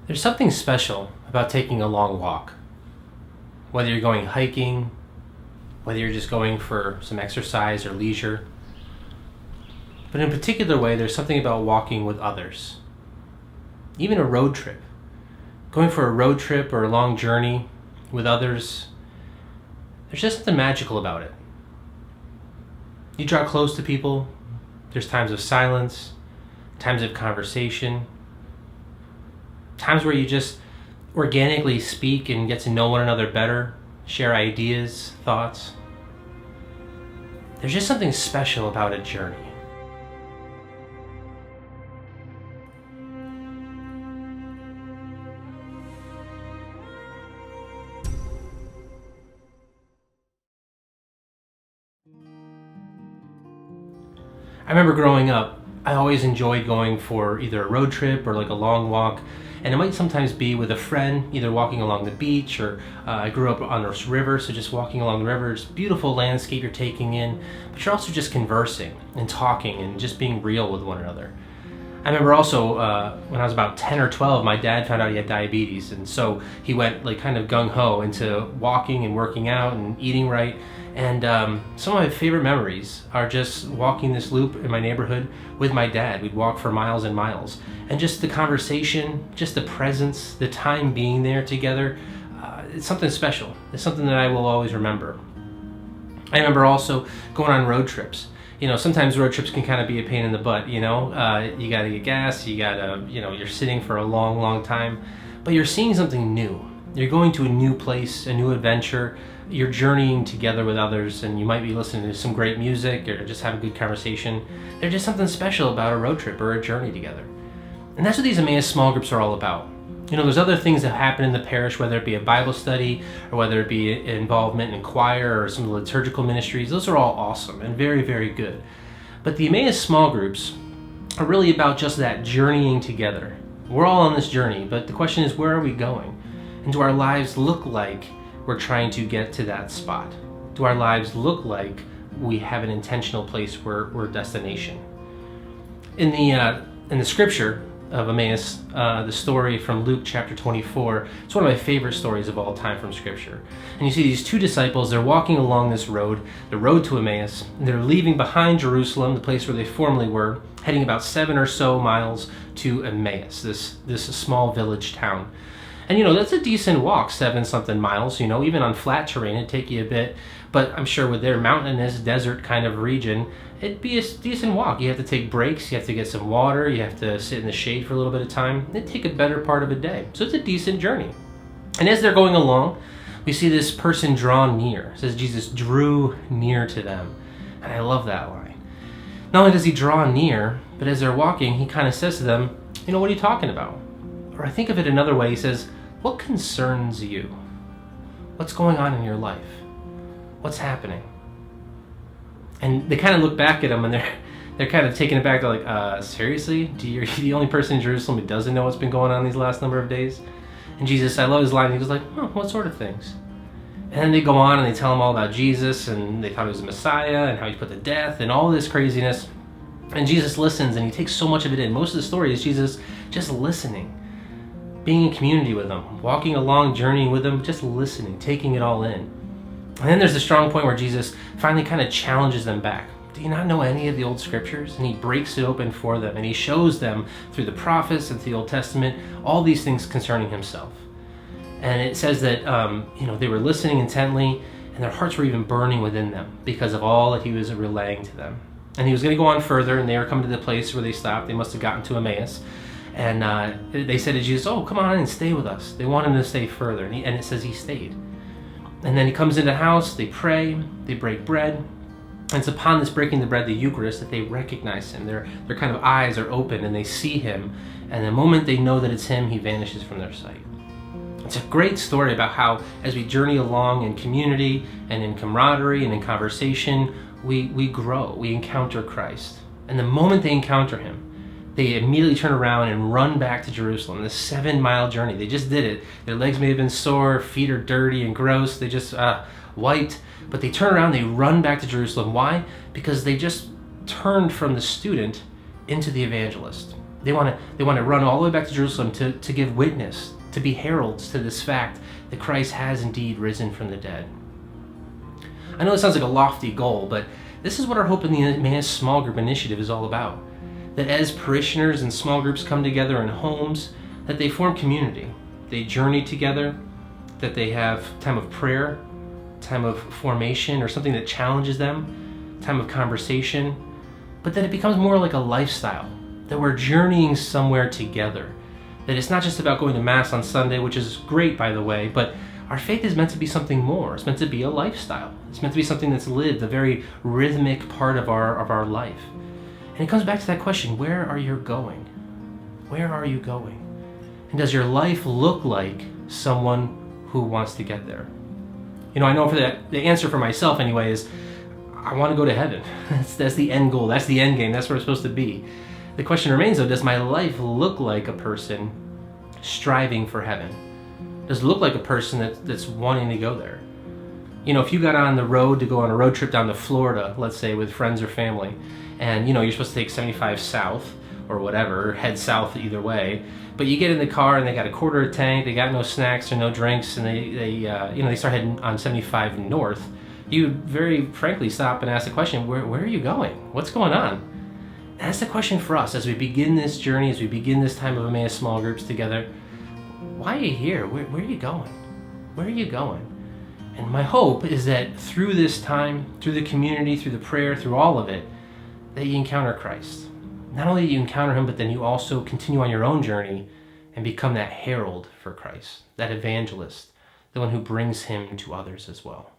There's something special about taking a long walk. Whether you're going hiking, whether you're just going for some exercise or leisure. But in a particular way, there's something about walking with others. Even a road trip. Going for a road trip or a long journey with others, there's just something magical about it. You draw close to people, there's times of silence, times of conversation, times where you just organically speak and get to know one another better, share ideas, thoughts. There's just something special about a journey. I remember growing up, I always enjoyed going for either a road trip or like a long walk, and it might sometimes be with a friend, either walking along the beach or I grew up on this river, so just walking along the river. It's a beautiful landscape you're taking in, but you're also just conversing and talking and just being real with one another. I remember also when I was about 10 or 12, my dad found out he had diabetes, and so he went like kind of gung-ho into walking and working out and eating right. And some of my favorite memories are just walking this loop in my neighborhood with my dad. We'd walk for miles and miles, and just the conversation, just the presence, the time being there together, it's something special. It's something that I will always remember. I remember also going on road trips. You know, sometimes road trips can kind of be a pain in the butt, you know. You gotta get gas, you're sitting for a long, long time, but you're seeing something new. You're going to a new place, a new adventure. You're journeying together with others, and you might be listening to some great music or just have a good conversation. There's just something special about a road trip or a journey together. And that's what these Emmaus small groups are all about. You know, there's other things that happen in the parish, whether it be a Bible study or whether it be involvement in choir or some of the liturgical ministries. Those are all awesome and very, very good. But the Emmaus small groups are really about just that journeying together. We're all on this journey, but the question is, where are we going? And do our lives look like we're trying to get to that spot? Do our lives look like we have an intentional place where we're destination? In the scripture of Emmaus, the story from Luke chapter 24, it's one of my favorite stories of all time from scripture. And you see these two disciples, they're walking along this road, the road to Emmaus, and they're leaving behind Jerusalem, the place where they formerly were, heading about 7 or so miles to Emmaus, this small village town. And you know, that's a decent walk, 7-something miles, you know, even on flat terrain, it'd take you a bit, but I'm sure with their mountainous desert kind of region, it'd be a decent walk. You have to take breaks, you have to get some water, you have to sit in the shade for a little bit of time. It'd take a better part of a day. So it's a decent journey. And as they're going along, we see this person draw near. It says Jesus drew near to them. And I love that line. Not only does he draw near, but as they're walking, he kind of says to them, you know, what are you talking about? Or I think of it another way, he says, what concerns you? What's going on in your life? What's happening? And they kind of look back at him, and they're kind of taken aback. They're like, seriously? You're the only person in Jerusalem who doesn't know what's been going on these last number of days? And Jesus, I love his line, he goes like, what sort of things? And then they go on and they tell him all about Jesus, and they thought he was a Messiah, and how he put to death, and all this craziness. And Jesus listens, and he takes so much of it in. Most of the story is Jesus just listening, being in community with them, walking along, journeying with them, just listening, taking it all in. And then there's a strong point where Jesus finally kind of challenges them back. Do you not know any of the old scriptures? And he breaks it open for them, and he shows them through the prophets and through the Old Testament all these things concerning himself. And it says that they were listening intently, and their hearts were even burning within them because of all that he was relaying to them. And he was going to go on further, and they were coming to the place where they stopped. They must have gotten to Emmaus. And they said to Jesus, oh, come on and stay with us. They want him to stay further. And it says he stayed. And then he comes into the house, they pray, they break bread. And it's upon this breaking the bread, the Eucharist, that they recognize him. Their kind of eyes are open and they see him. And the moment they know that it's him, he vanishes from their sight. It's a great story about how, as we journey along in community and in camaraderie and in conversation, we grow, we encounter Christ. And the moment they encounter him, they immediately turn around and run back to Jerusalem, this 7-mile journey. They just did it. Their legs may have been sore, feet are dirty and gross, they just wiped, but they turn around, they run back to Jerusalem. Why? Because they just turned from the student into the evangelist. They want to run all the way back to Jerusalem to give witness, to be heralds to this fact that Christ has indeed risen from the dead. I know it sounds like a lofty goal, but this is what our Hope in the Emmaus Small Group initiative is all about. That as parishioners and small groups come together in homes, that they form community. They journey together, that they have time of prayer, time of formation, or something that challenges them, time of conversation, but that it becomes more like a lifestyle, that we're journeying somewhere together. That it's not just about going to Mass on Sunday, which is great, by the way, but our faith is meant to be something more. It's meant to be a lifestyle. It's meant to be something that's lived, a very rhythmic part of our life. And it comes back to that question, where are you going? Where are you going? And does your life look like someone who wants to get there? You know, I know for the answer for myself anyway is, I want to go to heaven. That's the end goal. That's the end game. That's where it's supposed to be. The question remains though, does my life look like a person striving for heaven? Does it look like a person that's wanting to go there? You know, if you got on the road to go on a road trip down to Florida, let's say with friends or family, and you know, you're supposed to take 75 south or whatever, head south either way, but you get in the car and they got a quarter of a tank, they got no snacks or no drinks, and they start heading on 75 north, you would very frankly stop and ask the question, where are you going? What's going on? That's the question for us as we begin this journey, as we begin this time of Emmaus Small Groups together. Why are you here? Where are you going? Where are you going? And my hope is that through this time, through the community, through the prayer, through all of it, that you encounter Christ. Not only do you encounter him, but then you also continue on your own journey and become that herald for Christ, that evangelist, the one who brings him to others as well.